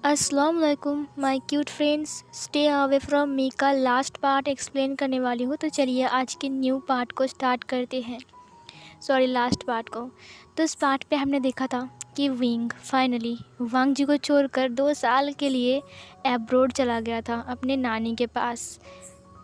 अस्सलाम वालेकुम my cute friends, stay away from me का लास्ट पार्ट एक्सप्लेन करने वाली हूँ। तो चलिए आज के न्यू पार्ट को स्टार्ट करते हैं। लास्ट पार्ट को। तो इस पार्ट पे हमने देखा था कि विंग फाइनली वांग जी को छोड़कर 2 साल के लिए एब्रोड चला गया था अपने नानी के पास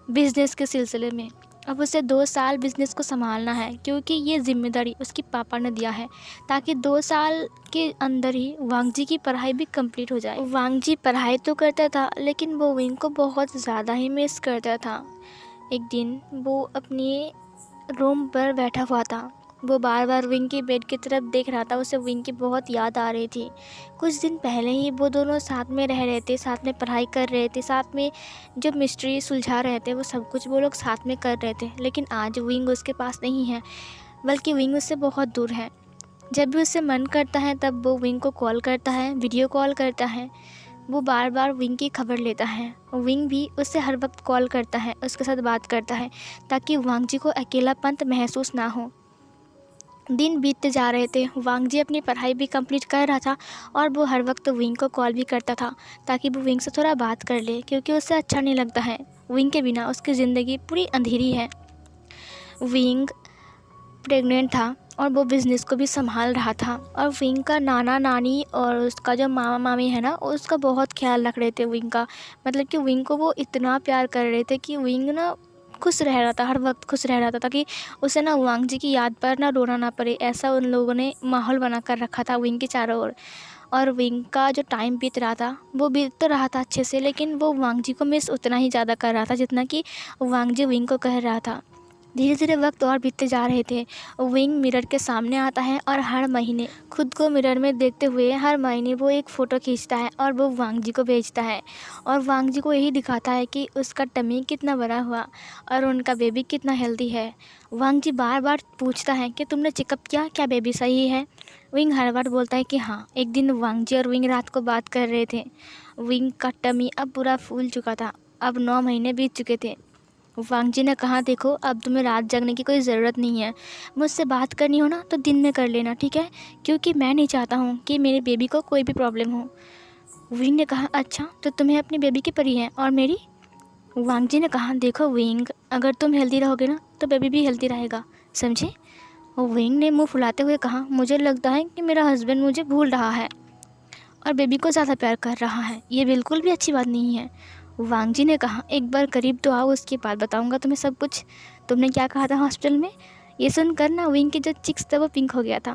बिज़नेस के सिलसिले में। अब उसे 2 साल बिज़नेस को संभालना है क्योंकि ये ज़िम्मेदारी उसके पापा ने दिया है, ताकि 2 साल के अंदर ही वांग जी की पढ़ाई भी कंप्लीट हो जाए। वांग जी पढ़ाई तो करता था लेकिन वो विंग को बहुत ज़्यादा ही मिस करता था। एक दिन वो अपने रूम पर बैठा हुआ था। वो बार बार विंग के बेड की तरफ देख रहा था। उसे विंग की बहुत याद आ रही थी। कुछ दिन पहले ही वो दोनों साथ में रह रहे थे, साथ में पढ़ाई कर रहे थे, साथ में जो मिस्ट्री सुलझा रहे थे वो सब कुछ वो लोग साथ में कर रहे थे। लेकिन आज विंग उसके पास नहीं है, बल्कि विंग उससे बहुत दूर है। जब भी उससे मन करता है तब वो विंग को कॉल करता है, वीडियो कॉल करता है। वो बार बार विंग की खबर लेता है। विंग भी उससे हर वक्त कॉल करता है, उसके साथ बात करता है, ताकि वांग जी को अकेलापन महसूस ना हो। दिन बीतते जा रहे थे। वांग जी अपनी पढ़ाई भी कंप्लीट कर रहा था और वो हर वक्त विंग को कॉल भी करता था, ताकि वो विंग से थोड़ा बात कर ले, क्योंकि उसे अच्छा नहीं लगता है। विंग के बिना उसकी ज़िंदगी पूरी अंधेरी है। विंग प्रेग्नेंट था और वो बिज़नेस को भी संभाल रहा था। और विंग का नाना नानी और उसका जो मामा मामी है ना, उसका बहुत ख्याल रख रहे थे विंग का। मतलब कि विंग को वो इतना प्यार कर रहे थे कि विंग ना खुश रह रहा था, हर वक्त खुश रह रहा था, ताकि उसे ना वांग जी की याद पर ना रोना ना पड़े। ऐसा उन लोगों ने माहौल बना कर रखा था विंग के चारों ओर। और विंग का जो टाइम बीत रहा था वो बीत तो रहा था अच्छे से, लेकिन वो वांग जी को मिस उतना ही ज़्यादा कर रहा था जितना कि वांग जी विंग को कह रहा था। धीरे धीरे वक्त और बीतते जा रहे थे। विंग मिरर के सामने आता है और हर महीने खुद को मिरर में देखते हुए हर महीने वो एक फ़ोटो खींचता है और वो वांग जी को भेजता है। और वांग जी को यही दिखाता है कि उसका टमी कितना बड़ा हुआ और उनका बेबी कितना हेल्दी है। वांग जी बार बार पूछता है कि तुमने चेकअप किया, क्या बेबी सही है? विंग हर बार बोलता है कि हाँ। एक दिन वांग जी और विंग रात को बात कर रहे थे। विंग का टमी अब पूरा फूल चुका था। अब 9 महीने बीत चुके थे। वांग जी ने कहा, देखो अब तुम्हें रात जगने की कोई ज़रूरत नहीं है। मुझसे बात करनी हो ना तो दिन में कर लेना, ठीक है? क्योंकि मैं नहीं चाहता हूँ कि मेरे बेबी को कोई भी प्रॉब्लम हो। विंग ने कहा, अच्छा तो तुम्हें अपनी बेबी की परी है और मेरी? वांग जी ने कहा, देखो विंग, अगर तुम हेल्दी रहोगे ना तो बेबी भी हेल्दी रहेगा, समझे? विंग ने मुँह फुलाते हुए कहा, मुझे लगता है कि मेरा हस्बैंड मुझे भूल रहा है और बेबी को ज़्यादा प्यार कर रहा है। ये बिल्कुल भी अच्छी बात नहीं है। वांग जी ने कहा, एक बार करीब तो आओ, उसके बाद बताऊंगा तुम्हें सब कुछ। तुमने क्या कहा था हॉस्पिटल में? ये सुनकर ना विंग की जो चिक्स था वो पिंक हो गया था।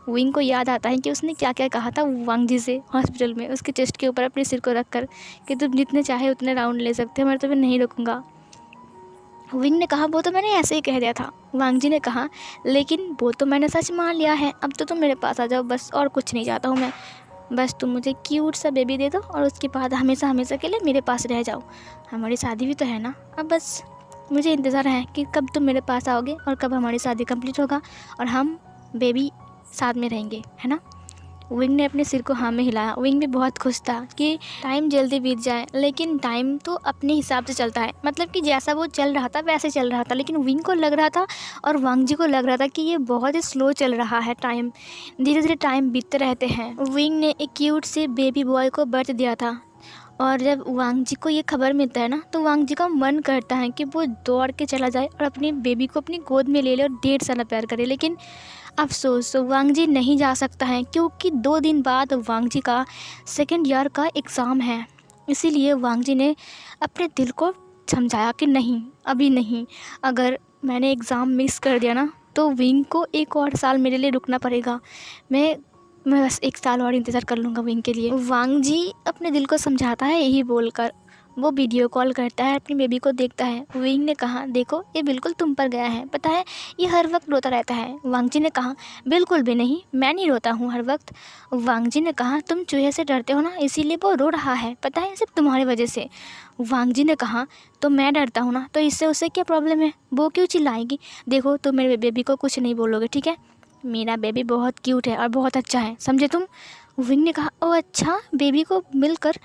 विंग को याद आता है कि उसने क्या क्या कहा था वांग जी से हॉस्पिटल में, उसके चेस्ट के ऊपर अपने सिर को रख कर, कि तुम जितने चाहे उतने राउंड ले सकते हो, मैं तुम्हें नहीं रोकूंगा। विंग ने कहा, वो तो मैंने ऐसे ही कह दिया था। वांग जी ने कहा, लेकिन वो तो मैंने सच मान लिया है। अब तो तुम मेरे पास आ जाओ, बस और कुछ नहीं चाहता हूँ मैं। बस तुम मुझे क्यूट सा बेबी दे दो और उसके बाद हमेशा हमेशा के लिए मेरे पास रह जाओ। हमारी शादी भी तो है ना। अब बस मुझे इंतज़ार है कि कब तुम मेरे पास आओगे और कब हमारी शादी कंप्लीट होगा और हम बेबी साथ में रहेंगे, है ना? विंग ने अपने सिर को हाँ में हिलाया। विंग भी बहुत खुश था कि टाइम जल्दी बीत जाए, लेकिन टाइम तो अपने हिसाब से चलता है। मतलब कि जैसा वो चल रहा था वैसे चल रहा था, लेकिन विंग को लग रहा था और वांग जी को लग रहा था कि ये बहुत ही स्लो चल रहा है टाइम। धीरे धीरे टाइम बीतते रहते हैं। विंग ने एक क्यूट से बेबी बॉय को बर्थ दिया था और जब वांग जी को ये खबर मिलता है ना तो वांग जी का मन करता है कि वो दौड़ के चला जाए और अपने बेबी को अपनी गोद में ले ले और ढेर सारा प्यार करे। लेकिन अफसोस वांग जी नहीं जा सकता है, क्योंकि 2 दिन बाद वांग जी का सेकेंड ईयर का एग्ज़ाम है। इसीलिए वांग जी ने अपने दिल को समझाया कि नहीं, अभी नहीं। अगर मैंने एग्ज़ाम मिस कर दिया ना तो विंग को 1 और साल मेरे लिए रुकना पड़ेगा। मैं बस 1 साल और इंतज़ार कर लूँगा विंग के लिए। वांग जी अपने दिल को समझाता है यही बोलकर। वो वीडियो कॉल करता है, अपनी बेबी को देखता है। विंग ने कहा, देखो ये बिल्कुल तुम पर गया है, पता है ये हर वक्त रोता रहता है। वांग जी ने कहा, बिल्कुल भी नहीं, मैं नहीं रोता हूँ हर वक्त। वांग जी ने कहा, तुम चूहे से डरते हो ना, इसीलिए वो रो रहा है, पता है सिर्फ तुम्हारी वजह से। वांग जी ने कहा, तो मैं डरता हूँ ना, तो इससे उसे क्या प्रॉब्लम है? वो क्यों चिल्लाएगी? देखो तुम मेरे बेबी को कुछ नहीं बोलोगे, ठीक है? मेरा बेबी बहुत क्यूट है और बहुत अच्छा है, समझे तुम? विंग ने कहा, ओ अच्छा, बेबी को मिलकर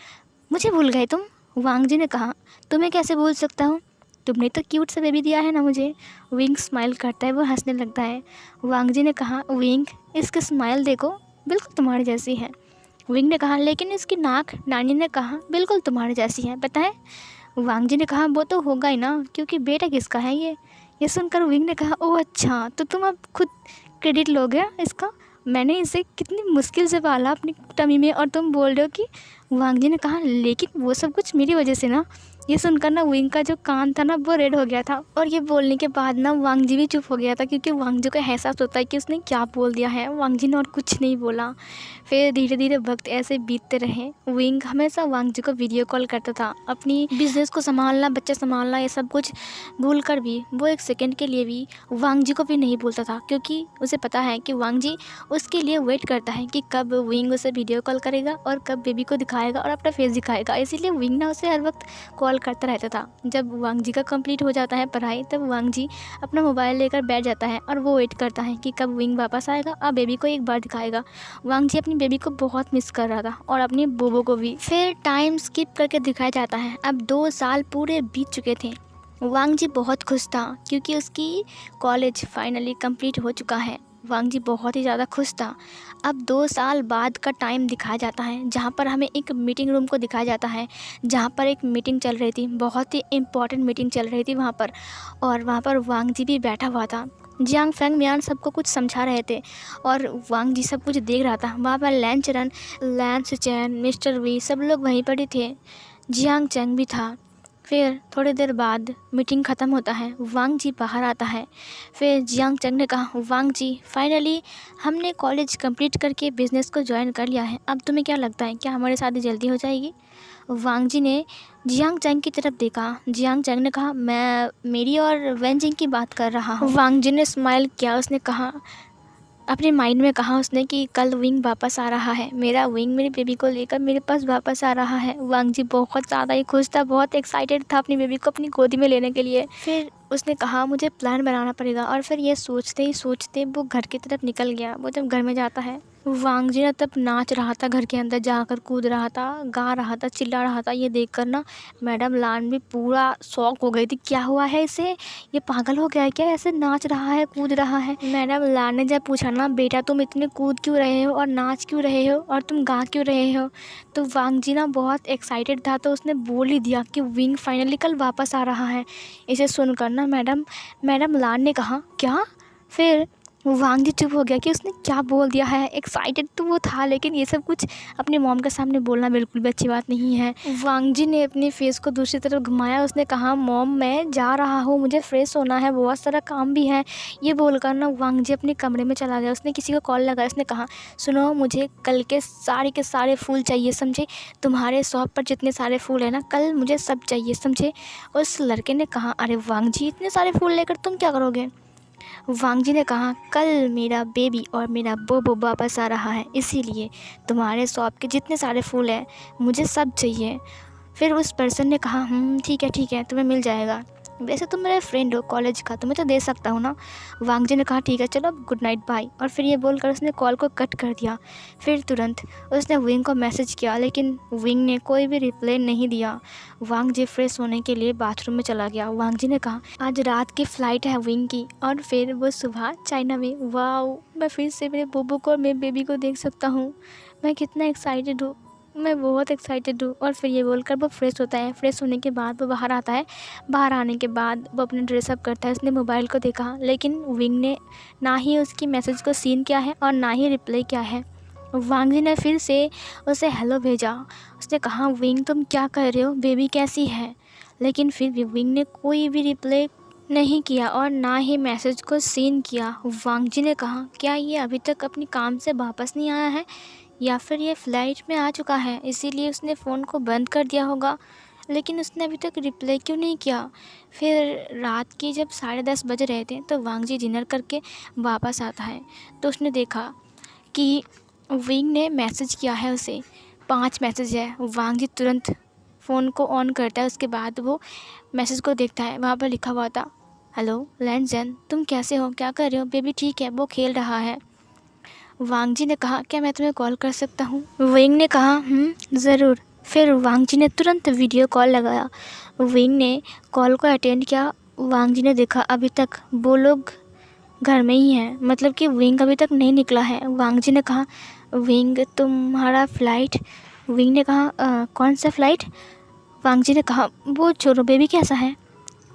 मुझे भूल गए तुम? वांग जी ने कहा, तुम्हें कैसे भूल सकता हूँ? तुमने तो क्यूट सा बेबी दिया है ना मुझे। विंग स्माइल करता है, वो हंसने लगता है। वांग जी ने कहा, विंग इसकी स्माइल देखो, बिल्कुल तुम्हारी जैसी है। विंग ने कहा लेकिन इसकी नाक, नानी ने कहा बिल्कुल तुम्हारे जैसी है, पता है। वांग जी ने कहा वो तो होगा ही ना, क्योंकि बेटा किसका है ये सुनकर विंग ने कहा ओह अच्छा, तो तुम अब खुद क्रेडिट लोगे इसका, मैंने इसे कितनी मुश्किल से पाला अपनी टमी में और तुम बोल रहे हो कि। वांग जी ने कहा लेकिन वो सब कुछ मेरी वजह से ना। ये सुनकर ना विंग का जो कान था ना वो रेड हो गया था, और ये बोलने के बाद ना वांग जी भी चुप हो गया था, क्योंकि वांग जी को एहसास होता है कि उसने क्या बोल दिया है। वांग जी ने और कुछ नहीं बोला। फिर धीरे धीरे वक्त ऐसे बीतते रहे। विंग हमेशा वांग जी को वीडियो कॉल करता था, अपनी बिजनेस को संभालना, बच्चा संभालना, ये सब कुछ भूल कर भी वो एक सेकंड के लिए भी वांग जी को भी नहीं भूलता था, क्योंकि उसे पता है कि वांग जी उसके लिए वेट करता है कि कब विंग उसे वीडियो कॉल करेगा और कब बेबी को दिखाएगा और अपना फेस दिखाएगा। इसीलिए विंग ना उसे हर वक्त कॉल करता रहता था। जब वांग जी का कंप्लीट हो जाता है पढ़ाई, तब वांग जी अपना मोबाइल लेकर बैठ जाता है और वो वेट करता है कि कब विंग वापस आएगा और बेबी को एक बार दिखाएगा। वांग जी अपनी बेबी को बहुत मिस कर रहा था और अपनी बोबो को भी। फिर टाइम स्किप करके दिखाया जाता है। अब 2 साल पूरे बीत चुके थे। वांग जी बहुत खुश था क्योंकि उसकी कॉलेज फाइनली कंप्लीट हो चुका है। वांग जी बहुत ही ज़्यादा खुश था। अब 2 साल बाद का टाइम दिखाया जाता है, जहाँ पर हमें एक मीटिंग रूम को दिखाया जाता है, जहाँ पर एक मीटिंग चल रही थी, बहुत ही इम्पॉर्टेंट मीटिंग चल रही थी वहाँ पर। और वहाँ पर वांग जी भी बैठा हुआ था। जियांग फेंग मियान सबको कुछ समझा रहे थे और वांग जी सब कुछ देख रहा था। वहाँ पर लैन चरन, लैन सिचैन, मिस्टर वी सब लोग वहीं पर ही थे। जियांग चैंग भी था। फिर थोड़ी देर बाद मीटिंग ख़त्म होता है। वांग जी बाहर आता है। फिर जियांग चैंग ने कहा वांग जी फाइनली हमने कॉलेज कंप्लीट करके बिज़नेस को ज्वाइन कर लिया है, अब तुम्हें क्या लगता है क्या हमारी शादी जल्दी हो जाएगी। वांग जी ने जियांग चैंग की तरफ देखा। जियांग चैंग ने कहा मैं मेरी और वैन जिंग की बात कर रहा हूँ। वांग जी ने स्माइल किया। उसने कहा, अपने माइंड में कहा उसने कि कल विंग वापस आ रहा है, मेरा विंग मेरी बेबी को लेकर मेरे पास वापस आ रहा है। वांग जी बहुत ज़्यादा ही खुश था, बहुत एक्साइटेड था अपनी बेबी को अपनी गोदी में लेने के लिए। फिर उसने कहा मुझे प्लान बनाना पड़ेगा, और फिर ये सोचते ही सोचते वो घर की तरफ निकल गया। वो जब घर में जाता है, वांग जी ना तब नाच रहा था, घर के अंदर जाकर कूद रहा था, गा रहा था, चिल्ला रहा था। ये देखकर ना मैडम लान भी पूरा शॉक हो गई थी, क्या हुआ है इसे, ये पागल हो गया है क्या, ऐसे नाच रहा है, कूद रहा है। मैडम लान ने जब पूछा ना बेटा तुम इतने कूद क्यों रहे हो और नाच क्यों रहे हो और तुम गा क्यों रहे हो, तो वांग जी ना बहुत एक्साइटेड था, तो उसने बोल ही दिया कि विंग फाइनली कल वापस आ रहा है। इसे सुनकर ना मैडम लान ने कहा क्या। फिर वांग जी चुप हो गया कि उसने क्या बोल दिया है। एक्साइटेड तो वो था, लेकिन ये सब कुछ अपने मॉम के सामने बोलना बिल्कुल भी अच्छी बात नहीं है। वांग जी ने अपने फेस को दूसरी तरफ घुमाया। उसने कहा मॉम मैं जा रहा हूँ, मुझे फ्रेश होना है, बहुत सारा काम भी है। ये बोलकर ना वांग जी अपने कमरे में चला गया। उसने किसी को कॉल लगाया। उसने कहा सुनो मुझे कल के सारे फूल चाहिए, समझे, तुम्हारे शॉप पर जितने सारे फूल है ना कल मुझे सब चाहिए, समझे। उस लड़के ने कहा अरे वांग जी इतने सारे फूल लेकर तुम क्या करोगे। वांग जी ने कहा कल मेरा बेबी और मेरा बोबो वापस आ रहा है, इसीलिए तुम्हारे शॉप के जितने सारे फूल हैं मुझे सब चाहिए। फिर उस पर्सन ने कहा ठीक है तुम्हें मिल जाएगा, वैसे तुम मेरे फ्रेंड हो कॉलेज का, तुम्हें तो दे सकता हूँ ना। वांग जी ने कहा ठीक है चलो गुड नाइट बाय, और फिर ये बोलकर उसने कॉल को कट कर दिया। फिर तुरंत उसने विंग को मैसेज किया, लेकिन विंग ने कोई भी रिप्लाई नहीं दिया। वांग जी फ्रेश होने के लिए बाथरूम में चला गया। वांग जी ने कहा आज रात की फ़्लाइट है विंग की, और फिर वो सुबह चाइना में। वाओ, मैं फिर से मेरे बोबो को और मेरे बेबी को देख सकता हूँ, मैं कितना एक्साइटेड हूँ, मैं बहुत एक्साइटेड हूँ। और फिर ये बोलकर वो फ्रेश होता है। फ्रेश होने के बाद वो बाहर आता है। बाहर आने के बाद वो अपने ड्रेसअप करता है। उसने मोबाइल को देखा, लेकिन विंग ने ना ही उसकी मैसेज को सीन किया है और ना ही रिप्लाई किया है। वांग जी ने फिर से उसे हेलो भेजा। उसने कहा विंग तुम क्या कर रहे हो, बेबी कैसी है, लेकिन फिर भी विंग ने कोई भी रिप्लाई नहीं किया और ना ही मैसेज को सीन किया। वांग जी ने कहा क्या ये अभी तक अपनी काम से वापस नहीं आया है, या फिर ये फ़्लाइट में आ चुका है इसीलिए उसने फ़ोन को बंद कर दिया होगा, लेकिन उसने अभी तक रिप्लाई क्यों नहीं किया। फिर रात के जब 10:30 बज रहे थे तो वांग जी डिनर करके वापस आता है, तो उसने देखा कि विंग ने मैसेज किया है उसे, 5 मैसेज है। वांग जी तुरंत फ़ोन को ऑन करता है। उसके बाद वो मैसेज को देखता है, वहाँ पर लिखा हुआ था हेलो लैंडजन तुम कैसे हो, क्या कर रहे हो, बेबी ठीक है, वो खेल रहा है। वांग जी ने कहा क्या मैं तुम्हें कॉल कर सकता हूँ। विंग ने कहा ज़रूर। फिर वांग जी ने तुरंत वीडियो कॉल लगाया। विंग ने कॉल को अटेंड किया। वांग जी ने देखा अभी तक वो लोग घर में ही है, मतलब कि विंग अभी तक नहीं निकला है। वांग जी ने कहा विंग तुम्हारा फ़्लाइट? विंग ने कहा कौन सा फ़्लाइट? वांग जी ने कहा वो छोड़ो, बेबी कैसा है?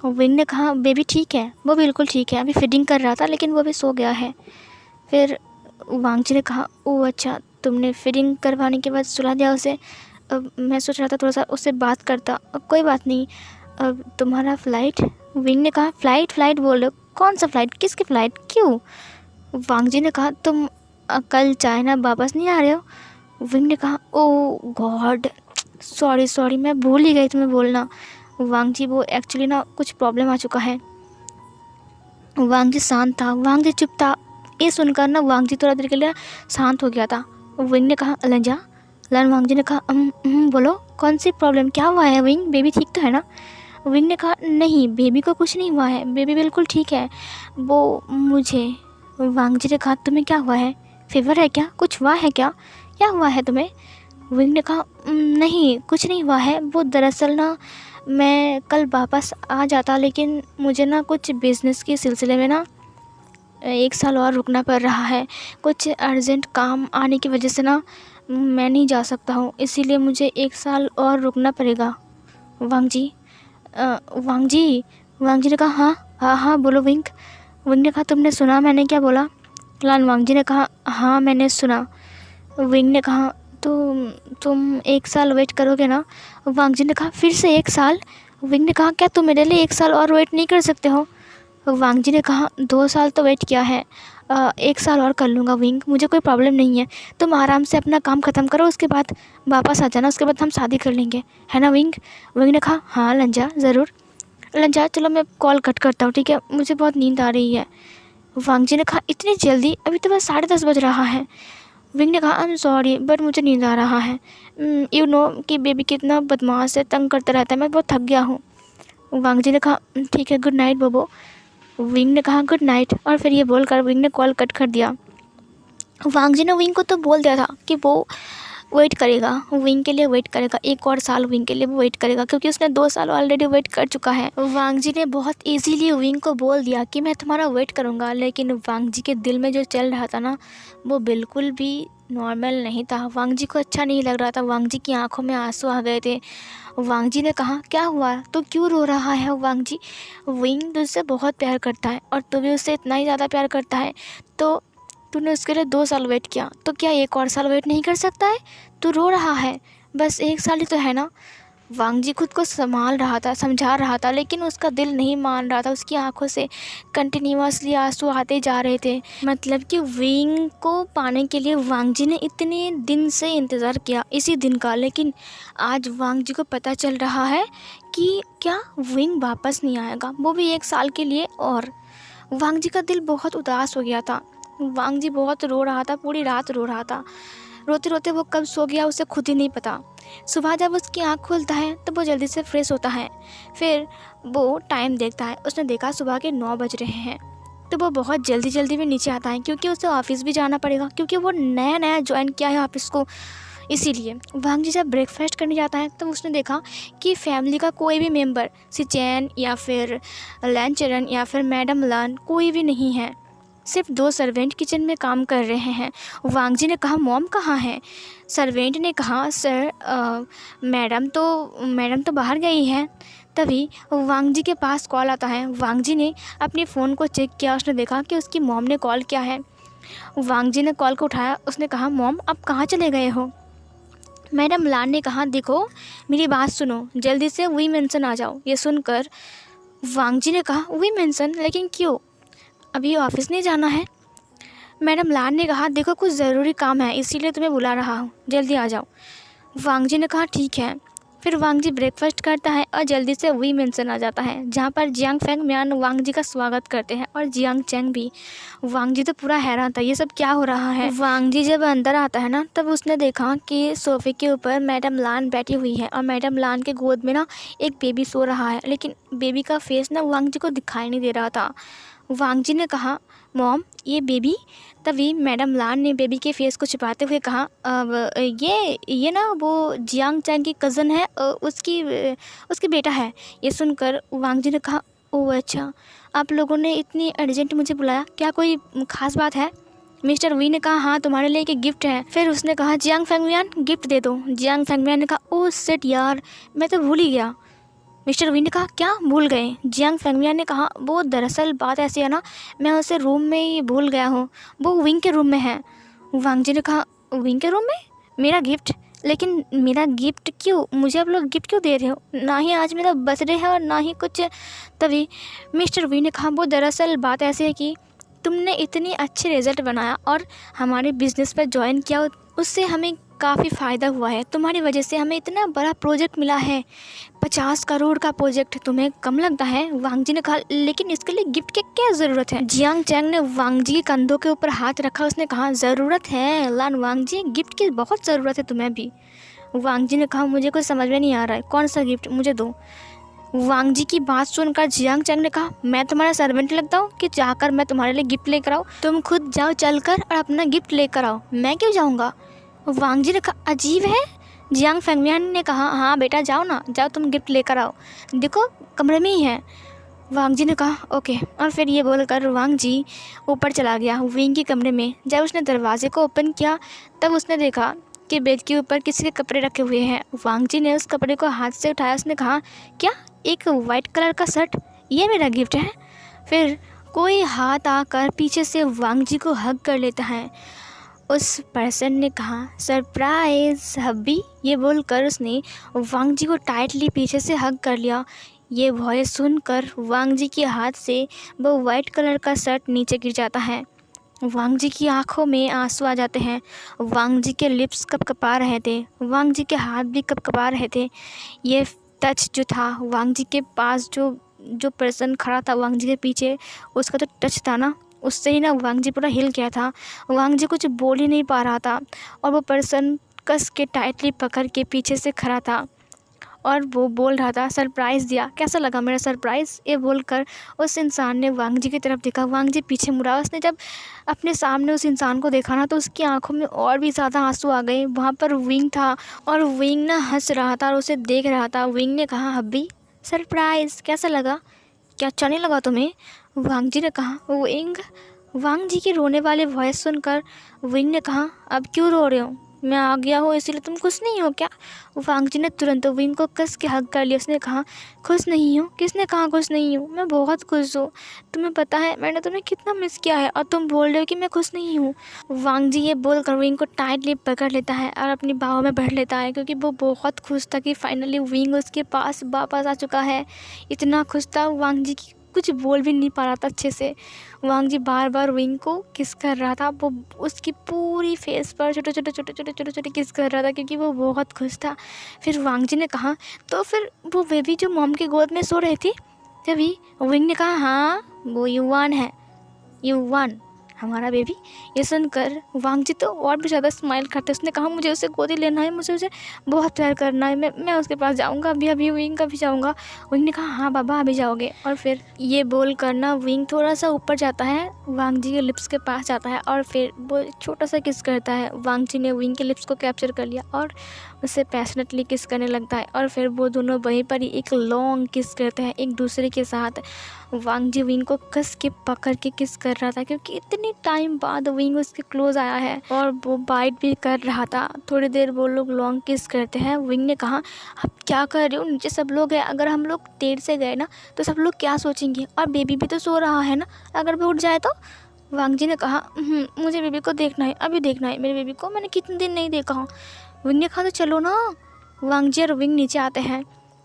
विंग ने कहा बेबी ठीक है, वो बिल्कुल ठीक है, अभी फीडिंग कर रहा था लेकिन वो अभी सो गया है। फिर वांग जी ने कहा ओह अच्छा, तुमने फीडिंग करवाने के बाद सुला दिया उसे? अब मैं सोच रहा था थोड़ा सा उससे बात करता। अब कोई बात नहीं, अब तुम्हारा फ़्लाइट? विंग ने कहा फ़्लाइट बोल रहे हो? कौन सा फ़्लाइट, किसकी फ़्लाइट, क्यों? वांग जी ने कहा तुम कल चाइना वापस नहीं आ रहे हो? विंग ने कहा ओह गॉड, सॉरी मैं भूल ही गई तुम्हें बोलना। वांग जी वो एक्चुअली ना कुछ प्रॉब्लम आ चुका है। वांग जी शांत था, वांग जी चुप था। ये सुनकर ना वांग जी थोड़ा देर के लिए शांत हो गया था। विंग ने कहा लंजा लन। वांग जी ने कहा बोलो कौन सी प्रॉब्लम, क्या हुआ है विंग, बेबी ठीक तो है ना? विंग ने कहा नहीं, बेबी को कुछ नहीं हुआ है, बेबी बिल्कुल ठीक है। वो मुझे वांग जी ने कहा तुम्हें क्या हुआ है, फीवर है क्या, कुछ हुआ है क्या हुआ है तुम्हें? विंग ने कहा नहीं कुछ नहीं हुआ है, वो दरअसल ना मैं कल वापस आ जाता लेकिन मुझे ना कुछ बिज़नेस के सिलसिले में ना 1 साल और रुकना पड़ रहा है। कुछ अर्जेंट काम आने की वजह से ना मैं नहीं जा सकता हूँ, इसीलिए मुझे 1 साल और रुकना पड़ेगा। वांग जी वांग जी ने कहा हाँ बोलो विंग। विंग ने कहा तुमने सुना मैंने क्या बोला? लान वांग जी ने कहा हाँ मैंने सुना। विंग ने कहा तुम 1 साल वेट करोगे ना? वांग जी ने कहा फिर से 1 साल? विंग ने कहा क्या तुम मेरे लिए 1 साल और वेट नहीं कर सकते हो? वांग जी ने कहा 2 साल तो वेट किया है, 1 साल और कर लूँगा विंग, मुझे कोई प्रॉब्लम नहीं है। तुम आराम से अपना काम ख़त्म करो, उसके बाद वापस आ जाना, उसके बाद हम शादी कर लेंगे, है ना विंग? विंग ने कहा हाँ लंजा ज़रूर। लंजा चलो मैं कॉल कट करता हूँ, ठीक है, मुझे बहुत नींद आ रही है। वांग जी ने कहा इतनी जल्दी, अभी तो बस 10:30 बज रहा है। विंग ने कहा आई एम सॉरी बट मुझे नींद आ रहा है। यू नो कि बेबी कितना बदमाश है, तंग करता रहता है, मैं बहुत थक गया हूँ। वांग जी ने कहा ठीक है, गुड नाइट बोबो। विंग ने कहा गुड नाइट, और फिर ये बोलकर विंग ने कॉल कट कर दिया। वांग जी ने विंग को तो बोल दिया था कि वो वेट करेगा, विंग के लिए वेट करेगा, 1 और साल विंग के लिए वो वेट करेगा, क्योंकि उसने 2 साल ऑलरेडी वेट कर चुका है। वांग जी ने बहुत इजीली विंग को बोल दिया कि मैं तुम्हारा वेट करूँगा, लेकिन वांग जी के दिल में जो चल रहा था ना वो बिल्कुल भी नॉर्मल नहीं था। वांग जी को अच्छा नहीं लग रहा था, वांग जी की आंखों में आंसू आ गए थे। वांग जी ने कहा क्या हुआ, तो क्यों रो रहा है वांग जी? विंग तुझसे बहुत प्यार करता है और तू भी उससे इतना ही ज़्यादा प्यार करता है, तो तूने उसके लिए 2 साल वेट किया, तो क्या 1 और साल वेट नहीं कर सकता है? तू रो रहा है, बस 1 साल ही तो है ना। वांग जी खुद को संभाल रहा था, समझा रहा था, लेकिन उसका दिल नहीं मान रहा था। उसकी आंखों से कंटिन्यूअसली आंसू आते जा रहे थे। मतलब कि विंग को पाने के लिए वांग जी ने इतने दिन से इंतज़ार किया इसी दिन का, लेकिन आज वांग जी को पता चल रहा है कि क्या विंग वापस नहीं आएगा, वो भी 1 साल के लिए। और वांग जी का दिल बहुत उदास हो गया था। वांग जी बहुत रो रहा था, पूरी रात रो रहा था। रोते रोते वो कब सो गया उसे खुद ही नहीं पता। सुबह जब उसकी आँख खुलता है तो वो जल्दी से फ्रेश होता है, फिर वो टाइम देखता है। उसने देखा सुबह के 9 बज रहे हैं, तो वो बहुत जल्दी में नीचे आता है, क्योंकि उसे ऑफिस भी जाना पड़ेगा, क्योंकि वो नया ज्वाइन किया है ऑफिस को, इसीलिए। वांग जी जब ब्रेकफास्ट करने जाता है तो उसने देखा कि फैमिली का कोई भी मेंबर, सिचैन या फिर लैनचरन या फिर मैडम लान, कोई भी नहीं है। सिर्फ 2 सर्वेंट किचन में काम कर रहे हैं। वांग जी ने कहा मॉम कहाँ है? सर्वेंट ने कहा सर मैडम तो बाहर गई है। तभी वांग जी के पास कॉल आता है। वांग जी ने अपने फ़ोन को चेक किया, उसने देखा कि उसकी मॉम ने कॉल किया है। वांग जी ने कॉल को उठाया, उसने कहा मॉम आप कहाँ चले गए हो? मैडम लान ने कहा देखो मेरी बात सुनो, जल्दी से वी मेंशन आ जाओ। ये सुनकर वांग जी ने कहा वी मेंशन, लेकिन क्यों, अभी ऑफिस नहीं जाना है? मैडम लान ने कहा देखो कुछ ज़रूरी काम है इसीलिए तुम्हें बुला रहा हूँ, जल्दी आ जाओ। वांग जी ने कहा ठीक है। फिर वांग जी ब्रेकफास्ट करता है और जल्दी से वी मेंशन आ जाता है, जहाँ पर जियांग फेंग म्यान वांग जी का स्वागत करते हैं और जियांग चैंग भी। वांग जी तो पूरा हैरान था, ये सब क्या हो रहा है। वांग जी जब अंदर आता है ना तब उसने देखा कि सोफे के ऊपर मैडम लान बैठी हुई है और मैडम लान के गोद में ना एक बेबी सो रहा है, लेकिन बेबी का फेस ना वांग जी को दिखाई नहीं दे रहा था। वांग जी ने कहा मॉम ये बेबी? तभी मैडम लान ने बेबी के फेस को छिपाते हुए कहा अब ये ना वो जियांग चैंग की कज़न है, उसकी बेटा है। ये सुनकर वांग जी ने कहा ओह अच्छा, आप लोगों ने इतनी अर्जेंट मुझे बुलाया, क्या कोई ख़ास बात है? मिस्टर वी ने कहा हाँ तुम्हारे लिए एक गिफ्ट है। फिर उसने कहा जियांग फेंगमियान गिफ्ट दे दो। जियांग फेंगमियान ने कहा ओह शिट यार, मैं तो भूल ही गया। मिस्टर वी ने कहा क्या भूल गए? जियांग फेंगमियान ने कहा वो दरअसल बात ऐसी है ना, मैं उसे रूम में ही भूल गया हूँ, वो विंग के रूम में है। वांग जी ने कहा विंग के रूम में? मेरा गिफ्ट? लेकिन मेरा गिफ्ट क्यों? मुझे आप लोग गिफ्ट क्यों दे रहे हो? ना ही आज मेरा बर्थडे है और ना ही कुछ। तभी मिस्टर वी ने कहा वो दरअसल बात ऐसी है कि तुमने इतनी अच्छी रिज़ल्ट बनाया और हमारे बिज़नेस पर ज्वाइन किया, उससे हमें काफ़ी फ़ायदा हुआ है। तुम्हारी वजह से हमें इतना बड़ा प्रोजेक्ट मिला है, 50 करोड़ का प्रोजेक्ट। तुम्हें कम लगता है? वांग जी ने कहा लेकिन इसके लिए गिफ्ट की क्या ज़रूरत है? जियांग चैंग ने वांग जी के कंधों के ऊपर हाथ रखा। उसने कहा ज़रूरत है लान वांग जी, गिफ्ट की बहुत ज़रूरत है तुम्हें भी। वांग जी ने कहा मुझे कुछ समझ में नहीं आ रहा है, कौन सा गिफ्ट, मुझे दो। वांग जी की बात सुनकर जियांग चैंग ने कहा मैं तुम्हारा सर्वेंट लगता हूँ कि जाकर मैं तुम्हारे लिए गिफ्ट लेकर आऊँ? तुम खुद जाओ चलकर और अपना गिफ्ट लेकर आओ, मैं क्यों जाऊँगा? वांग जी ने कहा अजीब है। जियांग फेंगमियान ने कहा हाँ बेटा जाओ ना, जाओ तुम गिफ्ट लेकर आओ, देखो कमरे में ही है। वांग जी ने कहा ओके, और फिर ये बोलकर वांग जी ऊपर चला गया विंग के कमरे में। जब उसने दरवाजे को ओपन किया तब उसने देखा कि बेड के ऊपर किसी के कपड़े रखे हुए हैं। वांग जी ने उस कपड़े को हाथ से उठाया। उसने कहा क्या, एक वाइट कलर का शर्ट, ये मेरा गिफ्ट है? फिर कोई हाथ आकर पीछे से वांग जी को हग कर लेता है। उस पर्सन ने कहा सरप्राइज़ हब्बी, ये बोलकर उसने वांग जी को टाइटली पीछे से हग कर लिया। ये वॉइस सुनकर वांग जी के हाथ से वो वाइट कलर का शर्ट नीचे गिर जाता है। वांग जी की आंखों में आंसू आ जाते हैं। वांग जी के लिप्स कपकपा रहे थे, वांग जी के हाथ भी कपकपा रहे थे। ये टच जो था वांग जी के पास, जो पर्सन खड़ा था वांग जी के पीछे, उसका तो टच था ना, उससे ही ना वांग जी पूरा हिल गया था। वांग जी कुछ बोल ही नहीं पा रहा था और वो पर्सन कस के टाइटली पकड़ के पीछे से खड़ा था और वो बोल रहा था सरप्राइज़ दिया, कैसा लगा मेरा सरप्राइज़? ये बोलकर उस इंसान ने वांग जी की तरफ देखा। वांग जी पीछे मुड़ा। उसने जब अपने सामने उस इंसान को देखा ना तो उसकी आंखों में और भी ज़्यादा आंसू आ गए। वहाँ पर विंग था और विंग ना हंस रहा था और उसे देख रहा था। विंग ने कहा हब्बी सरप्राइज़ कैसा लगा, क्या अच्छा नहीं लगा तुम्हें? वांग जी ने कहा विंग। वांग जी की रोने वाले वॉइस सुनकर विंग ने कहा अब क्यों रो रहे हो, मैं आ गया हूँ इसीलिए तुम खुश नहीं हो क्या? वांग जी ने तुरंत विंग को कस के हग कर लिया। उसने कहा खुश नहीं हूँ? किसने कहा खुश नहीं हूँ? मैं बहुत खुश हूँ। तुम्हें पता है मैंने तुम्हें कितना मिस किया है और तुम बोल रहे हो कि मैं खुश नहीं हूँ। वांग जी ये बोलकर विंग को टाइटली पकड़ लेता है और अपनी बाहों में भर लेता है, क्योंकि वो बहुत खुश था कि फाइनली विंग उसके पास वापस आ चुका है। इतना खुश था वांग जी की कुछ बोल भी नहीं पा रहा था अच्छे से। वांग जी बार बार विंग को किस कर रहा था, वो उसकी पूरी फेस पर छोटे छोटे किस कर रहा था, क्योंकि वो बहुत खुश था। फिर वांग जी ने कहा तो फिर वो बेबी जो मॉम की गोद में सो रही थी, तभी विंग ने कहा हाँ वो युवान है, युवान हमारा बेबी। ये सुनकर वांग जी तो और भी ज़्यादा स्माइल करते। उसने कहा मुझे उसे गोदी लेना है, मुझे उसे बहुत प्यार करना है, मैं उसके पास जाऊंगा अभी विंग का भी जाऊंगा। विंग ने कहा हाँ बाबा अभी जाओगे। और फिर ये बोल कर ना विंग थोड़ा सा ऊपर जाता है, वांग जी के लिप्स के पास जाता है और फिर वो छोटा सा किस करता है। वांग जी ने विंग के लिप्स को कैप्चर कर लिया और उसे पैशनेटली किस करने लगता है और फिर वो दोनों वहीं पर ही एक लॉन्ग किस करते हैं एक दूसरे के साथ। वांग जी विंग को कस के पकड़ के किस कर रहा था, क्योंकि इतने टाइम बाद विंग उसके क्लोज आया है और वो बाइट भी कर रहा था। थोड़ी देर वो लोग लॉन्ग किस करते हैं। विंग ने कहा अब क्या कर रहे हो, नीचे सब लोग हैं, अगर हम लोग देर से गए ना तो सब लोग क्या सोचेंगे, और बेबी भी तो सो रहा है ना, अगर वो उठ जाए तो? वांग जी ने कहा मुझे बेबी को देखना है, अभी देखना है मेरे बेबी को, मैंने कितने दिन नहीं देखा हूँ। विंग ने कहा तो चलो ना। वांग जी और विंग नीचे आते हैं।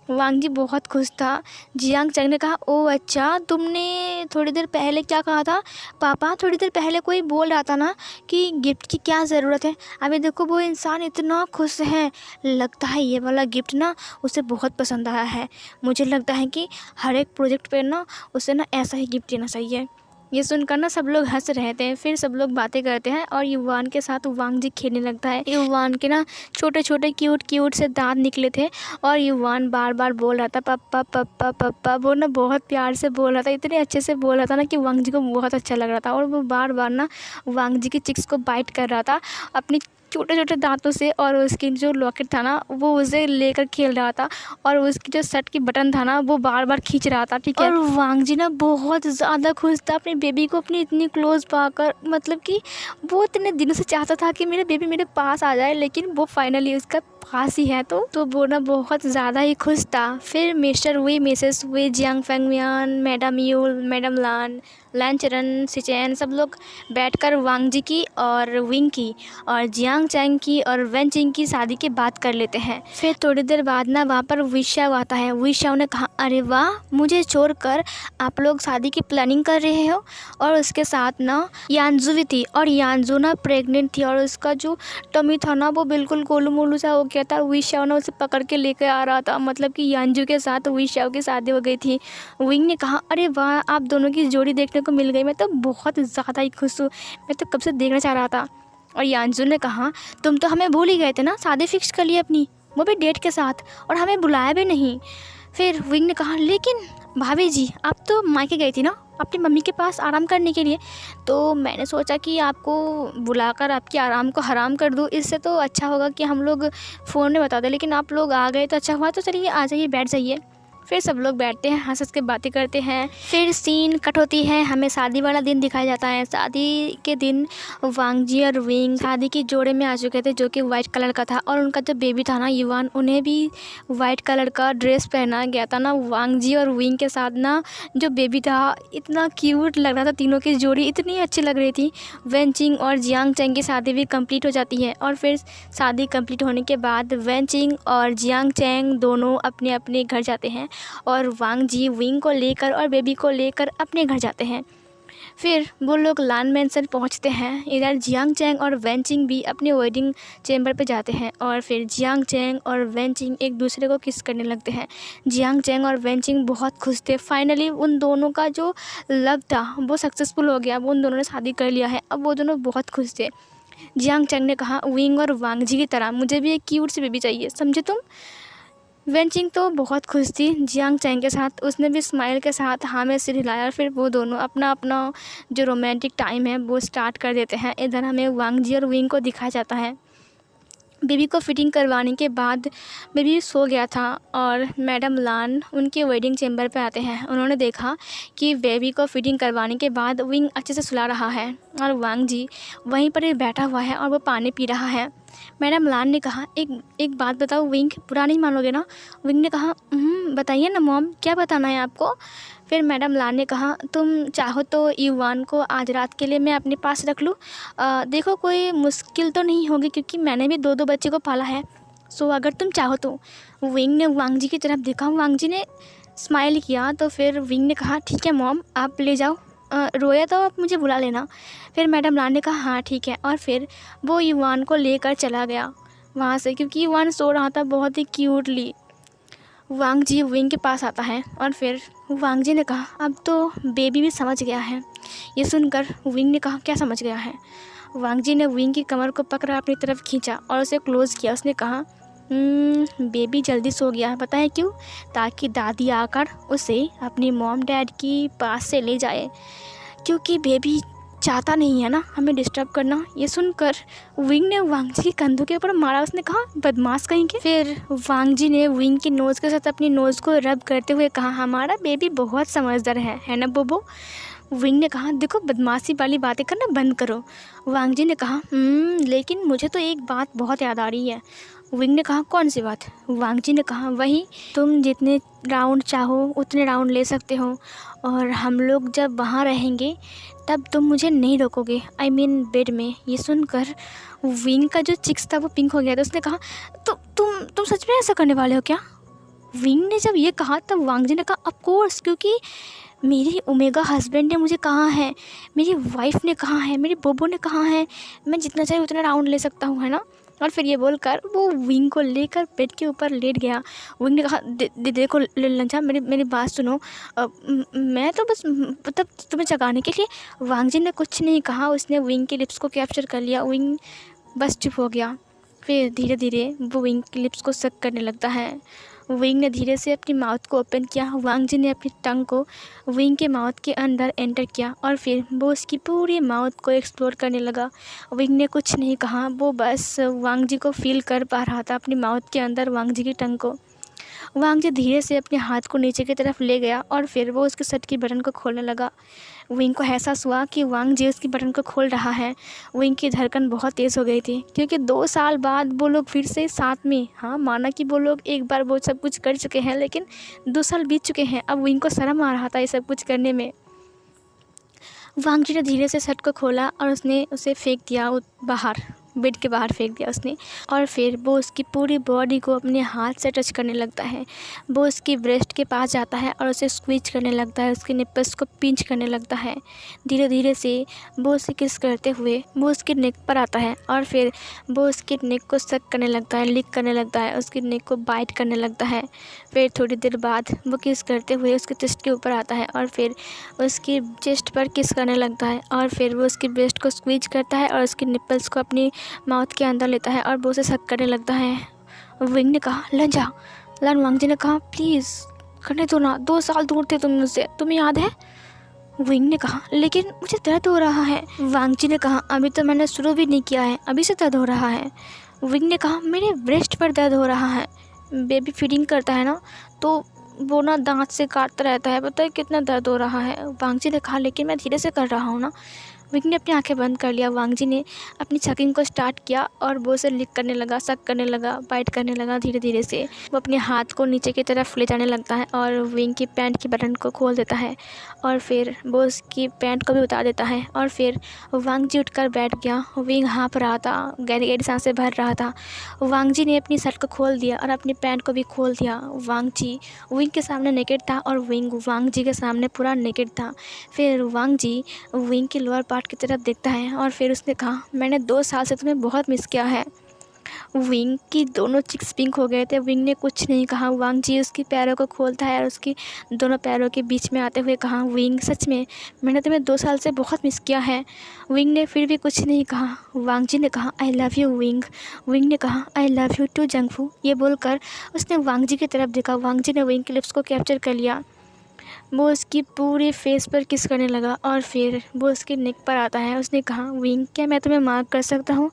वांग जी बहुत खुश था। जियांग चैंग ने कहा ओह अच्छा, तुमने थोड़ी देर पहले क्या कहा था? पापा थोड़ी देर पहले कोई बोल रहा था ना कि गिफ्ट की क्या ज़रूरत है, अभी देखो वो इंसान इतना खुश है, लगता है ये वाला गिफ्ट ना उसे बहुत पसंद आया है। मुझे लगता है कि हर एक प्रोजेक्ट पे ना उसे ना ऐसा ही गिफ्ट देना चाहिए। ये सुनकर ना सब लोग हंस रहे थे। फिर सब लोग बातें करते हैं और युवान के साथ वांग जी खेलने लगता है। युवान के ना छोटे छोटे क्यूट से दांत निकले थे और युवान बार बार बोल रहा था पप्पा पप्पा पप्पा। वो ना बहुत प्यार से बोल रहा था, इतने अच्छे से बोल रहा था ना कि वांग जी को बहुत अच्छा लग रहा था और वो बार बार ना वांग जी की चिक्स को बाइट कर रहा था अपनी छोटे छोटे दांतों से, और उसकी जो लॉकेट था ना वो उसे लेकर खेल रहा था, और उसकी जो शर्ट की बटन था ना वो बार बार खींच रहा था, ठीक है। और वांग जी ना बहुत ज़्यादा खुश था अपनी बेबी को अपनी इतनी क्लोज पाकर, मतलब कि वो इतने दिनों से चाहता था कि मेरे बेबी मेरे पास आ जाए, लेकिन वो फाइनली उसका पास ही है। तो वो ना बहुत ज़्यादा ही खुश था। फिर mister Wei, Mrs Wei, Jiang Fengmian, madam यूल, मैडम लान, लैंचरन, सिचेन सब लोग बैठकर वांग जी की और विंग की और जियांग चैंग की और वेन चिंग की शादी की बात कर लेते हैं। फिर थोड़ी देर बाद ना वहाँ पर विशाओ आता है। विशाओ ने कहा, अरे वाह, मुझे छोड़कर आप लोग शादी की प्लानिंग कर रहे हो। और उसके साथ ना यानजू भी थी, और यानजू ना प्रेग्नेंट थी, और उसका जो टमी था ना वो बिल्कुल गोलू मोलू सा हो गया था। विशाओ ने उसे पकड़ के लेकर आ रहा था, मतलब कि यानजू के साथ विशाओ की शादी हो गई थी। विंग ने कहा, अरे वाह, आप दोनों की जोड़ी देखने को मिल गई, मैं तो बहुत ज़्यादा ही खुश हूँ, मैं तो कब से देखना चाह रहा था। और यानजू ने कहा, तुम तो हमें भूल ही गए थे ना, शादी फिक्स कर ली अपनी, वो भी डेट के साथ, और हमें बुलाया भी नहीं। फिर विंग ने कहा, लेकिन भाभी जी, आप तो मायके गई थी ना अपनी मम्मी के पास आराम करने के लिए, तो मैंने सोचा कि आपको बुलाकर आपकी आराम को हराम कर दूँ, इससे तो अच्छा होगा कि हम लोग फ़ोन में बता दें, लेकिन आप लोग आ गए तो अच्छा हुआ। तो चलिए आ जाइए, बैठ जाइए। फिर सब लोग बैठते हैं, हंस हंस के बातें करते हैं। फिर सीन कट होती है, हमें शादी वाला दिन दिखाया जाता है। शादी के दिन वांग जी और विंग शादी के जोड़े में आ चुके थे, जो कि वाइट कलर का था, और उनका जो बेबी था ना युवान, उन्हें भी वाइट कलर का ड्रेस पहना गया था ना। वांग जी और विंग के साथ ना जो बेबी था इतना क्यूट लग रहा था, तीनों की जोड़ी इतनी अच्छी लग रही थी। वेन चिंग और जियांग चैंग की शादी भी कंप्लीट हो जाती है, और फिर शादी कंप्लीट होने के बाद वेन चिंग और जियांग चैंग दोनों अपने अपने घर जाते हैं, और वांग जी विंग को लेकर और बेबी को लेकर अपने घर जाते हैं। फिर वो लोग लान मैंसन पहुंचते हैं। इधर जियांग चैंग और वेन चिंग भी अपने वेडिंग चैम्बर पे जाते हैं, और फिर जियांग चैंग और वेन चिंग एक दूसरे को किस करने लगते हैं। जियांग चैंग और वेन चिंग बहुत खुश थे, फाइनली उन दोनों का जो लव था वो सक्सेसफुल हो गया, वो उन दोनों ने शादी कर लिया है। अब वो दोनों बहुत खुश थे। जियांग चैंग ने कहा, विंग और वांग जी की तरह मुझे भी एक क्यूट सी बेबी चाहिए, समझे तुम। वेन चिंग तो बहुत खुश थी जियांग चैंग के साथ, उसने भी स्माइल के साथ हाँ में सिर हिलाया। फिर वो दोनों अपना अपना जो रोमांटिक टाइम है वो स्टार्ट कर देते हैं। इधर हमें वांग जी और विंग को दिखाया जाता है। बेबी को फिटिंग करवाने के बाद बेबी सो गया था, और मैडम लान उनके वेडिंग चैम्बर पे आते हैं। उन्होंने देखा कि बेबी को फिटिंग करवाने के बाद विंग अच्छे से सुला रहा है, और वांग जी वहीं पर ही बैठा हुआ है और वो पानी पी रहा है। मैडम लान ने कहा, एक बात बताओ विंग, बुरा नहीं मानोगे ना। विंग ने कहा, बताइए ना मॉम, क्या बताना है आपको। फिर मैडम लान ने कहा, तुम चाहो तो युवान को आज रात के लिए मैं अपने पास रख लूँ। देखो कोई मुश्किल तो नहीं होगी, क्योंकि मैंने भी दो बच्चे को पाला है, सो अगर तुम चाहो तो। विंग ने वांग जी की तरफ देखा, वांग जी ने स्माइल किया, तो फिर विंग ने कहा, ठीक है मॉम, आप ले जाओ, रोया तो आप मुझे बुला लेना। फिर मैडम लान ने कहा, हाँ ठीक है, और फिर वो युवान को लेकर चला गया वहाँ से, क्योंकि युवान सो रहा था बहुत ही क्यूटली। वांग जी विंग के पास आता है, और फिर वांग जी ने कहा, अब तो बेबी भी समझ गया है। ये सुनकर विंग ने कहा, क्या समझ गया है। वांग जी ने विंग की कमर को पकड़ा अपनी तरफ खींचा और उसे क्लोज़ किया। उसने कहा, बेबी जल्दी सो गया है, पता है क्यों, ताकि दादी आकर उसे अपनी मॉम डैड की पास से ले जाए, क्योंकि बेबी चाहता नहीं है ना हमें डिस्टर्ब करना। ये सुनकर विंग ने वांग जी के कंधों के ऊपर मारा। उसने कहा, बदमाश कहीं के। फिर वांग जी ने विंग की नोज़ के साथ अपनी नोज़ को रब करते हुए कहा, हमारा बेबी बहुत समझदार है ना बोबो। विंग ने कहा, देखो बदमाशी वाली बातें करना बंद करो। वांग जी ने कहा, लेकिन मुझे तो एक बात बहुत याद आ रही है। विंग ने कहा, कौन सी बात। वांग जी ने कहा, वही, तुम जितने राउंड चाहो उतने राउंड ले सकते हो, और हम लोग जब वहाँ रहेंगे तब तुम मुझे नहीं रोकोगे, आई मीन बेड में। ये सुनकर विंग का जो चिक्स था वो पिंक हो गया था। उसने कहा, तो तुम सच में ऐसा करने वाले हो क्या। विंग ने जब ये कहा तब वांग जी ने कहा, ऑफ कोर्स, क्योंकि मेरी ओमेगा हस्बैंड ने मुझे कहा है, मेरी वाइफ ने कहा है, मेरी बोबो ने कहा है, मैं जितना चाहे उतना राउंड ले सकता हूँ, है ना। और फिर ये बोलकर वो विंग को लेकर बेड के ऊपर लेट गया। विंग ने कहा, देखो लंचा, मेरी बात सुनो, मैं तो बस मतलब तुम्हें जगाने के लिए। वांग जी ने कुछ नहीं कहा, उसने विंग के लिप्स को कैप्चर कर लिया। विंग बस चुप हो गया। फिर धीरे धीरे वो विंग के लिप्स को सक करने लगता है। विंग ने धीरे से अपनी माउथ को ओपन किया। वांग जी ने अपनी टंग को विंग के माउथ के अंदर एंटर किया और फिर वो उसकी पूरी माउथ को एक्सप्लोर करने लगा। विंग ने कुछ नहीं कहा, वो बस वांग जी को फील कर पा रहा था अपनी माउथ के अंदर वांग जी की टंग को। वांग जी धीरे से अपने हाथ को नीचे की तरफ ले गया और फिर वो उसके शर्ट की बटन को खोलने लगा। विंग को एहसास हुआ कि वांग जी उसकी बटन को खोल रहा है। विंग की धड़कन बहुत तेज़ हो गई थी क्योंकि 2 साल बाद वो लोग फिर से साथ में, हाँ माना कि वो लोग एक बार वो सब कुछ कर चुके हैं, लेकिन 2 साल बीत चुके हैं। अब विंग को शर्म आ रहा था ये सब कुछ करने में। वांग जी ने धीरे से शर्ट को खोला और उसने उसे फेंक दिया बाहर, बेड के बाहर फेंक दिया उसने। और फिर वो उसकी पूरी बॉडी को अपने हाथ से टच करने लगता है। वो उसकी ब्रेस्ट के पास जाता है और उसे स्क्वीज करने लगता है, उसके निप्पल्स को पिंच करने लगता है। धीरे धीरे से वो उसे किस करते हुए वो उसके नेक पर आता है और फिर वो उसके नेक को सक करने लगता है, लिक करने लगता है, उसकी नेक को बाइट करने लगता है। फिर थोड़ी देर बाद वो किस करते हुए उसके चेस्ट के ऊपर आता है और फिर उसकी चेस्ट पर किस करने लगता है और फिर वो उसकी ब्रेस्ट को स्क्वीज करता है और उसके निप्पल्स को अपनी माउथ के अंदर लेता है और वो उसे सक करने लगता है। विंग ने कहा, लन जा। वांग जी ने कहा, प्लीज़ करने दो ना, 2 साल दूर थे तुम मुझसे, तुम्हें याद है? विंग ने कहा, लेकिन मुझे दर्द हो रहा है। वांग जी ने कहा, अभी तो मैंने शुरू भी नहीं किया है, अभी से दर्द हो रहा है। विंग ने कहा, मेरे ब्रेस्ट पर दर्द हो रहा है। बेबी फीडिंग करता है ना, तो वो ना दांत से काटता रहता है, पता है कितना दर्द हो रहा है। वांग जी ने कहा, लेकिन मैं धीरे से कर रहा हूँ ना। विंग ने अपनी आंखें बंद कर लिया। वांग जी ने अपनी सकिंग को स्टार्ट किया और वो उसे लिक करने लगा, सक करने लगा, बाइट करने लगा। धीरे धीरे से वो अपने हाथ को नीचे की तरफ ले जाने लगता है और विंग की पैंट की बटन को खोल देता है और फिर वो उसकी पैंट को भी उतार देता है। और फिर वांग जी उठकर बैठ गया। विंग हाँफ रहा था, गहरी गहरी सांसें भर रहा था। वांग जी ने अपनी शर्ट को खोल दिया और अपनी पैंट को भी खोल दिया। वांग जी विंग के सामने नेकेड था और विंग वांग जी के सामने पूरा नेकेड था। फिर वांग जी विंग की लोअर पार्ट की तरफ देखता है और फिर उसने कहा, मैंने 2 साल से तुम्हें बहुत मिस किया है। विंग की दोनों चिक्स पिंक हो गए थे। विंग ने कुछ नहीं कहा। वांग जी उसकी पैरों को खोलता है और उसकी दोनों पैरों के बीच में आते हुए कहा, विंग सच में मैंने तुम्हें 2 साल से बहुत मिस किया है। विंग ने फिर भी कुछ नहीं कहा। वांग जी ने कहा, I love you wing. Wing ने कहा, आई लव यू टू जंगफू। ये बोलकर उसने वांग जी की तरफ देखा। वांग जी ने विंग के लिप्स को कैप्चर कर लिया। वो उसकी पूरे फेस पर किस करने लगा और फिर वो उसके नेक पर आता है। उसने कहा, विंग क्या मैं तुम्हें मार्क कर सकता हूँ?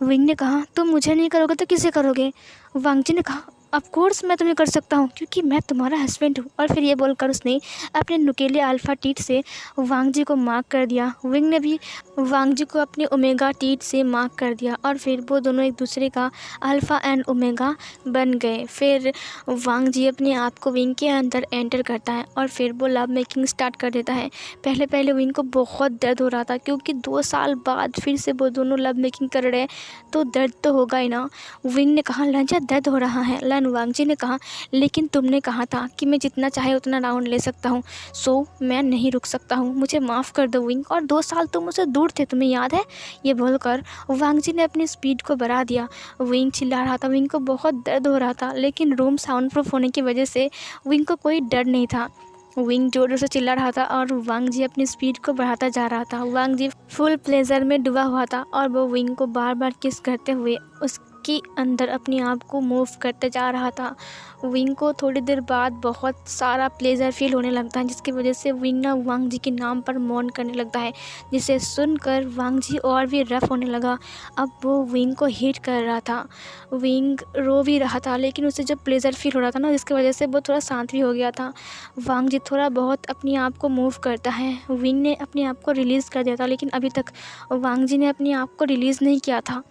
विंग ने कहा, तुम मुझे नहीं करोगे तो किसे करोगे? वांग जी ने कहा, ऑफ कोर्स मैं तुम्हें कर सकता हूँ क्योंकि मैं तुम्हारा हस्बैंड हूँ। और फिर ये बोलकर उसने अपने नुकीले अल्फ़ा टीथ से वांग जी को मार्क कर दिया। विंग ने भी वांग जी को अपने ओमेगा टीथ से मार्क कर दिया और फिर वो दोनों एक दूसरे का अल्फ़ा एंड ओमेगा बन गए। फिर वांग जी अपने आप को विंग के अंदर एंटर करता है और फिर वो लव मेकिंग स्टार्ट कर देता है। पहले पहले विंग को बहुत दर्द हो रहा था क्योंकि 2 साल बाद फिर से वो दोनों लव मेकिंग कर रहे हैं, तो दर्द तो होगा ही ना। विंग ने कहा, लंजा दर्द हो रहा है। वांग जी ने कहा, लेकिन तुमने कहा था कि मैं जितना चाहे उतना राउंड ले सकता हूँ, सो मैं नहीं रुक सकता हूँ, मुझे माफ़ कर दो विंग। और 2 साल तुम मुझसे दूर थे, तुम्हें याद है? ये बोलकर वांग जी ने अपनी स्पीड को बढ़ा दिया। विंग चिल्ला रहा था, विंग को बहुत दर्द हो रहा था, लेकिन रूम साउंड प्रूफ होने की वजह से विंग को कोई डर नहीं था। विंग जोर जोर से चिल्ला रहा था और वांग जी अपनी स्पीड को बढ़ाता जा रहा था। वांग जी फुल प्लेजर में डूबा हुआ था और वो विंग को बार बार किस करते हुए उसके अंदर अपने आप को मूव करते जा रहा था। विंग को थोड़ी देर बाद बहुत सारा प्लेजर फील होने लगता है, जिसकी वजह से विंग ना वांग जी के नाम पर मौन करने लगता है, जिसे सुनकर वांग जी और भी रफ होने लगा। अब वो विंग को हिट कर रहा था। विंग रो भी रहा था, लेकिन उसे जो प्लेजर फील हो रहा था ना, जिसकी वजह से वो थोड़ा शांत भी हो गया था। वांग जी थोड़ा बहुत अपने आप को मूव करता है। विंग ने अपने आप को रिलीज़ कर दिया था, लेकिन अभी तक वांग जी ने अपने आप को रिलीज़ नहीं किया था।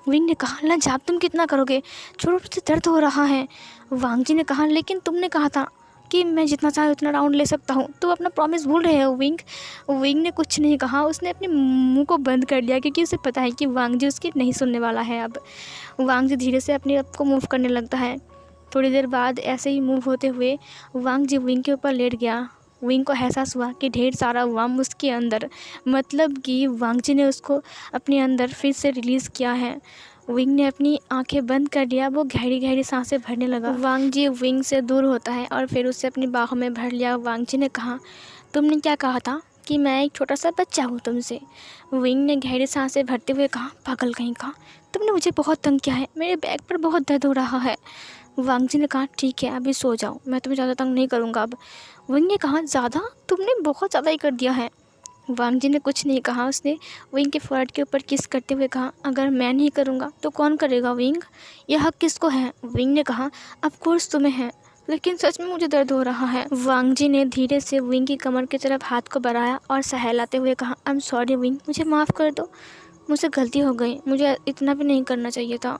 विंग ने कहा, लंजा आप तुम कितना करोगे, छोड़ो मुझे दर्द हो रहा है। वांग जी ने कहा, लेकिन तुमने कहा था कि मैं जितना चाहे उतना राउंड ले सकता हूँ, तो अपना प्रॉमिस भूल रहे हो विंग। विंग ने कुछ नहीं कहा, उसने अपने मुंह को बंद कर लिया क्योंकि उसे पता है कि वांग जी उसकी नहीं सुनने वाला है। अब वांग जी धीरे से अपने आप को मूव करने लगता है। थोड़ी देर बाद ऐसे ही मूव होते हुए वांग जी विंग के ऊपर लेट गया। विंग को एहसास हुआ कि ढेर सारा वाम उसके अंदर, मतलब कि वांग जी ने उसको अपने अंदर फिर से रिलीज़ किया है। विंग ने अपनी आंखें बंद कर लिया। वो गहरी गहरी सांसें भरने लगा। वांग जी विंग से दूर होता है और फिर उसे अपनी बाहों में भर लिया। वांग जी ने कहा, तुमने क्या कहा था कि मैं एक छोटा सा बच्चा हूँ तुमसे? विंग ने गहरी सांसें भरते हुए कहा, पागल कहीं का, तुमने मुझे बहुत तंग किया है, मेरे बैक पर बहुत दर्द हो रहा है। वांग जी ने कहा ठीक है अभी सो जाओ, मैं तुम्हें ज़्यादा तंग नहीं करूँगा अब। विंग ने कहा ज़्यादा, तुमने बहुत ज़्यादा ही कर दिया है। वांग जी ने कुछ नहीं कहा, उसने विंग के फोrehead के ऊपर किस करते हुए कहा अगर मैं नहीं करूँगा तो कौन करेगा विंग, यह हक किसको है। विंग ने कहा ऑफ कोर्स तुम्हें है, लेकिन सच में मुझे दर्द हो रहा है। वांग जी ने धीरे से विंग की कमर की तरफ हाथ को बढ़ाया और सहलाते हुए कहा आई एम सॉरी विंग, मुझे माफ़ कर दो, मुझसे गलती हो गई, मुझे इतना भी नहीं करना चाहिए था,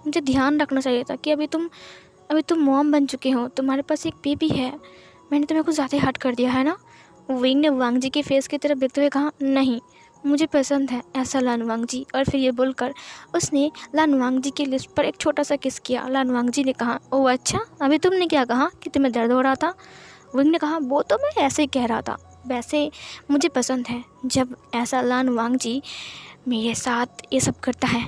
मुझे ध्यान रखना चाहिए था कि अभी तुम मॉम बन चुके हो, तुम्हारे पास एक बेबी है, मैंने तुम्हें कुछ ज़्यादा ही हर्ट कर दिया है ना। विंग ने वांग जी के फेस की तरफ देखते हुए कहा नहीं, मुझे पसंद है ऐसा लानवांग जी। और फिर ये बोलकर उसने लानवांग जी के लिप्स पर एक छोटा सा किस किया। लानवांग जी ने कहा ओह अच्छा, अभी तुमने क्या कहा कि तुम्हें दर्द हो रहा था। विंग ने कहा वो तो मैं ऐसे ही कह रहा था, वैसे मुझे पसंद है जब ऐसा लानवांग जी मेरे साथ ये सब करता है।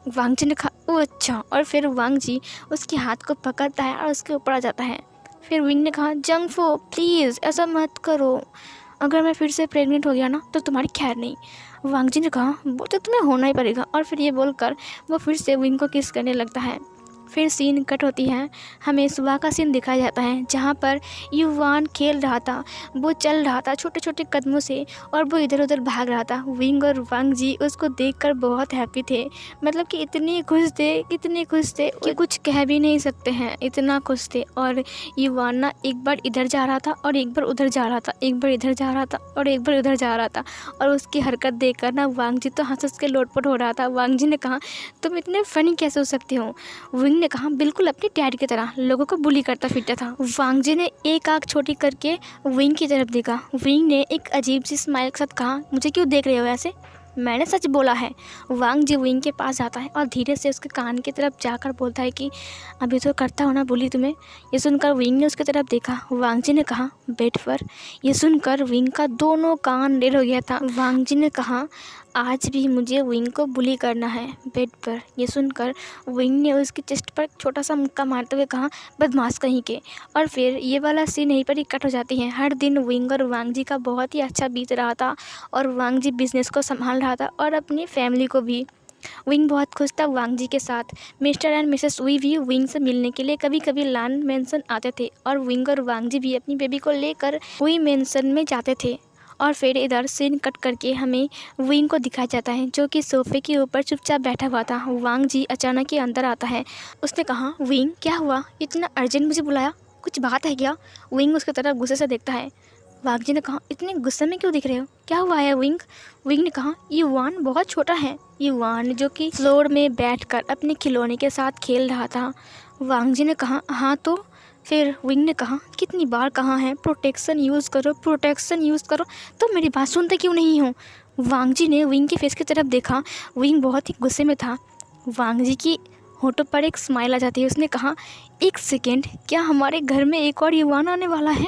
वांग जी ने कहा ओह अच्छा, और फिर वांग जी उसके हाथ को पकड़ता है और उसके ऊपर आ जाता है। फिर विंग ने कहा जंगफो प्लीज़ ऐसा मत करो, अगर मैं फिर से प्रेग्नेंट हो गया ना तो तुम्हारी खैर नहीं। वांग जी ने कहा वो तो तुम्हें होना ही पड़ेगा। और फिर ये बोलकर वो फिर से विंग को किस करने लगता है। फिर सीन कट होती है, हमें सुबह का सीन दिखाया जाता है जहाँ पर युवान खेल रहा था, वो चल रहा था छोटे छोटे कदमों से और वो इधर उधर भाग रहा था। विंग और वांग जी उसको देखकर बहुत हैप्पी थे, मतलब कि इतने खुश थे कि कुछ कह भी नहीं सकते हैं, इतना खुश थे। और युवान ना एक बार इधर जा रहा था और एक बार उधर जा रहा था, एक बार इधर जा रहा था और एक बार उधर जा रहा था, और उसकी हरकत देखकर ना वांग जी तो हंस के लोटपोट हो रहा था। वांग जी ने कहा तुम इतने फनी कैसे हो सकते हो। विंग ने कहा बिल्कुल अपने डैड की तरह लोगों को बुली करता फिरता था। वांग जी ने एक आंख छोटी करके विंग की तरफ देखा। विंग ने एक अजीब सी स्माइल के साथ कहा मुझे क्यों देख रहे हो ऐसे, मैंने सच बोला है। वांग जी विंग के पास जाता है और धीरे से उसके कान की तरफ जाकर बोलता है कि अभी तो करता हो ना बुली तुम्हें। ये सुनकर विंग ने उसकी तरफ देखा। वांग जी ने कहा बेड पर। ये सुनकर विंग का दोनों कान रेड हो गया था। वांग जी ने कहा आज भी मुझे विंग को बुली करना है बेड पर। ये सुनकर विंग ने उसकी चेस्ट पर छोटा सा मुक्का मारते हुए कहा बदमाश कहीं के। और फिर ये वाला सीन यहीं पर ही कट हो जाती है। हर दिन विंग और वांग जी का बहुत ही अच्छा बीत रहा था और वांग जी बिजनेस को संभाल रहा था और अपनी फैमिली को भी। विंग बहुत खुश था वांग जी के साथ। मिस्टर एंड मिसेस वी भी विंग से मिलने के लिए कभी कभी लान मेंशन आते थे और विंग और वांग जी भी अपनी बेबी को लेकर वी मेंशन में जाते थे। और फिर इधर सीन कट करके हमें विंग को दिखाया जाता है जो कि सोफे के ऊपर चुपचाप बैठा हुआ था। वांग जी अचानक ही अंदर आता है। उसने कहा विंग क्या हुआ, इतना अर्जेंट मुझे बुलाया, कुछ बात है क्या। विंग उसकी तरफ गुस्से से देखता है। वांग जी ने कहा इतने गुस्से में क्यों दिख रहे हो, क्या हुआ है विंग। विंग ने कहा युवान बहुत छोटा है। युवान जो कि फ्लोर में बैठकर अपने खिलौने के साथ खेल रहा था। वांग जी ने कहा हाँ तो। फिर विंग ने कहा कितनी बार कहा है प्रोटेक्शन यूज़ करो, प्रोटेक्शन यूज़ करो, तो मेरी बात सुनते क्यों नहीं हो। वांग जी ने विंग के फेस की तरफ देखा। विंग बहुत ही गुस्से में था। वांग जी की होठों पर एक स्माइल आ जाती है। उसने कहा एक सेकेंड, क्या हमारे घर में एक और युवान आने वाला है।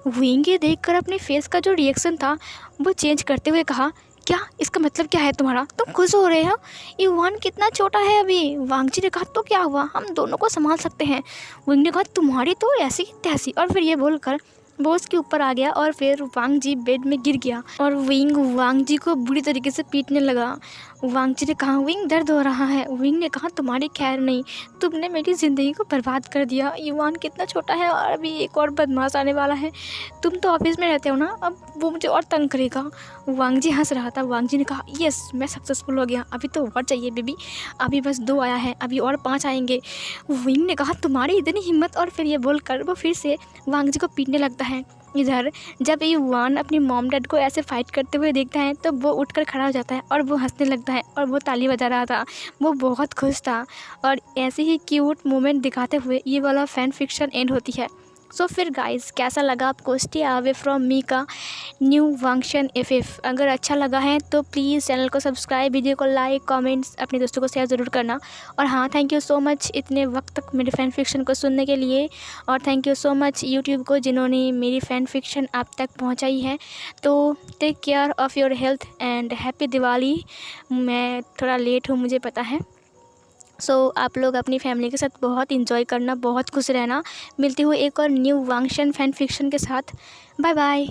विंग ये देखकर अपने फेस का जो रिएक्शन था वो चेंज करते हुए कहा क्या, इसका मतलब क्या है तुम्हारा, तुम खुश हो रहे हो, युवान कितना छोटा है अभी। वांग जी ने कहा तो क्या हुआ, हम दोनों को संभाल सकते हैं। विंग ने कहा तुम्हारी तो ऐसी की तैसी। और फिर ये बोलकर वो उसके ऊपर आ गया और फिर वांग जी बेड में गिर गया और विंग वांग जी को बुरी तरीके से पीटने लगा। वांग जी ने कहा विंग दर्द हो रहा है। विंग ने कहा तुम्हारी खैर नहीं, तुमने मेरी ज़िंदगी को बर्बाद कर दिया। युवान कितना छोटा है और अभी एक और बदमाश आने वाला है, तुम तो ऑफिस में रहते हो ना, अब वो मुझे और तंग करेगा। वांग जी हंस रहा था। वांग जी ने कहा यस मैं सक्सेसफुल हो गया, अभी तो और चाहिए बेबी, अभी बस 2 आया है, अभी और 5 आएंगे। विंग ने कहा तुम्हारी इतनी हिम्मत। और फिर ये बोलकर वो फिर से वांग जी को पीटने लगता है। इधर जब युवान अपनी मॉम डैड को ऐसे फाइट करते हुए देखता है तो वो उठकर खड़ा हो जाता है और वो हंसने लगता है और वो ताली बजा रहा था, वो बहुत खुश था। और ऐसे ही क्यूट मोमेंट दिखाते हुए ये वाला फैन फिक्शन एंड होती है। सो फिर गाइस कैसा लगा आपको स्टे अवे फ्रॉम मी का न्यू वांगशन एफएफ। अगर अच्छा लगा है तो प्लीज़ चैनल को सब्सक्राइब, वीडियो को लाइक, कमेंट्स अपने दोस्तों को शेयर ज़रूर करना। और हाँ थैंक यू सो मच इतने वक्त तक मेरे फ़ैन फिक्शन को सुनने के लिए। और thank you so much YouTube को जिन्होंने मेरी फ़ैन फिक्शन आप तक पहुँचाई है। तो take care of your health and happy Diwali. मैं थोड़ा लेट हूँ मुझे पता है। सो आप लोग अपनी फैमिली के साथ बहुत इंजॉय करना, बहुत खुश रहना। मिलती हुई एक और न्यू वांगशन फैन फिक्शन के साथ। Bye bye.